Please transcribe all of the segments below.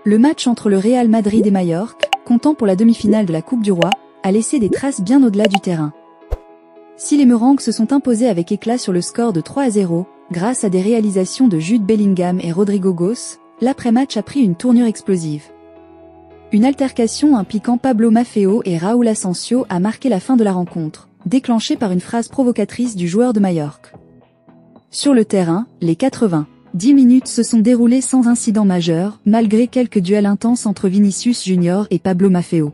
Le match entre le Real Madrid et Majorque, comptant pour la demi-finale de la Coupe du Roi, a laissé des traces bien au-delà du terrain. Si les Merengues se sont imposés avec éclat sur le score de 3-0, grâce à des réalisations de Jude Bellingham et Rodrigo Goes, l'après-match a pris une tournure explosive. Une altercation impliquant Pablo Maffeo et Raúl Asensio a marqué la fin de la rencontre, déclenchée par une phrase provocatrice du joueur de Majorque. Sur le terrain, les 90 minutes se sont déroulées sans incident majeur, malgré quelques duels intenses entre Vinicius Junior et Pablo Maffeo.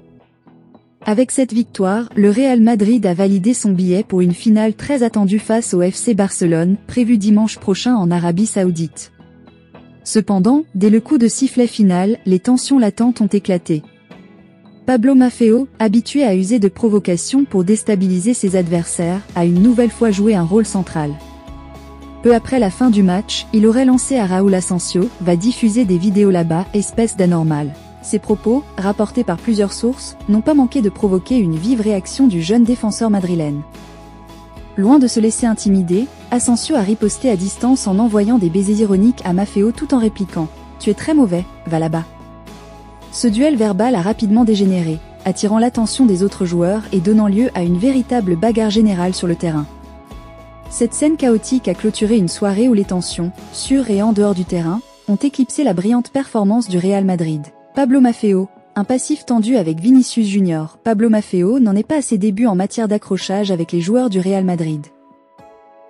Avec cette victoire, le Real Madrid a validé son billet pour une finale très attendue face au FC Barcelone, prévue dimanche prochain en Arabie Saoudite. Cependant, dès le coup de sifflet final, les tensions latentes ont éclaté. Pablo Maffeo, habitué à user de provocations pour déstabiliser ses adversaires, a une nouvelle fois joué un rôle central. Peu après la fin du match, il aurait lancé à Raúl Asensio, va diffuser des vidéos là-bas, espèce d'anormal. Ces propos, rapportés par plusieurs sources, n'ont pas manqué de provoquer une vive réaction du jeune défenseur madrilène. Loin de se laisser intimider, Asensio a riposté à distance en envoyant des baisers ironiques à Maffeo tout en répliquant « Tu es très mauvais, va là-bas ». Ce duel verbal a rapidement dégénéré, attirant l'attention des autres joueurs et donnant lieu à une véritable bagarre générale sur le terrain. Cette scène chaotique a clôturé une soirée où les tensions, sur et en dehors du terrain, ont éclipsé la brillante performance du Real Madrid. Pablo Maffeo, un passif tendu avec Vinicius Junior. Pablo Maffeo n'en est pas à ses débuts en matière d'accrochage avec les joueurs du Real Madrid.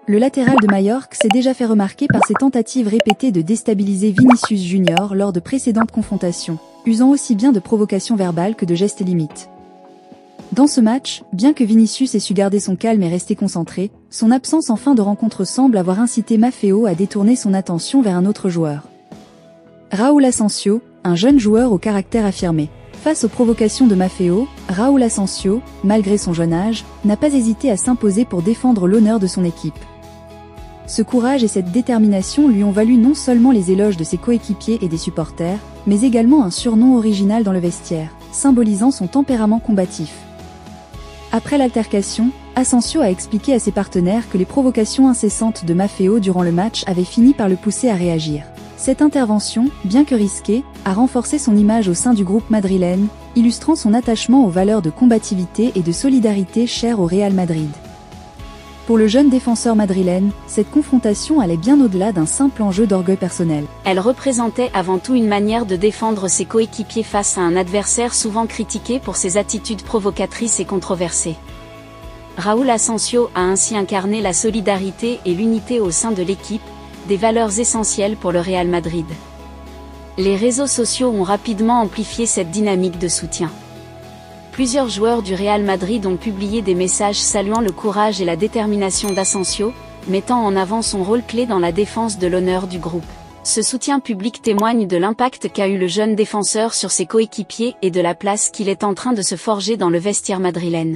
Le latéral de Majorque s'est déjà fait remarquer par ses tentatives répétées de déstabiliser Vinicius Junior lors de précédentes confrontations, usant aussi bien de provocations verbales que de gestes limites. Dans ce match, bien que Vinicius ait su garder son calme et rester concentré, son absence en fin de rencontre semble avoir incité Maffeo à détourner son attention vers un autre joueur. Raúl Asensio, un jeune joueur au caractère affirmé. Face aux provocations de Maffeo, Raúl Asensio, malgré son jeune âge, n'a pas hésité à s'imposer pour défendre l'honneur de son équipe. Ce courage et cette détermination lui ont valu non seulement les éloges de ses coéquipiers et des supporters, mais également un surnom original dans le vestiaire, symbolisant son tempérament combatif. Après l'altercation, Asensio a expliqué à ses partenaires que les provocations incessantes de Maffeo durant le match avaient fini par le pousser à réagir. Cette intervention, bien que risquée, a renforcé son image au sein du groupe madrilène, illustrant son attachement aux valeurs de combativité et de solidarité chères au Real Madrid. Pour le jeune défenseur madrilène, cette confrontation allait bien au-delà d'un simple enjeu d'orgueil personnel. Elle représentait avant tout une manière de défendre ses coéquipiers face à un adversaire souvent critiqué pour ses attitudes provocatrices et controversées. Raúl Asensio a ainsi incarné la solidarité et l'unité au sein de l'équipe, des valeurs essentielles pour le Real Madrid. Les réseaux sociaux ont rapidement amplifié cette dynamique de soutien. Plusieurs joueurs du Real Madrid ont publié des messages saluant le courage et la détermination d'Asensio, mettant en avant son rôle clé dans la défense de l'honneur du groupe. Ce soutien public témoigne de l'impact qu'a eu le jeune défenseur sur ses coéquipiers et de la place qu'il est en train de se forger dans le vestiaire madrilène.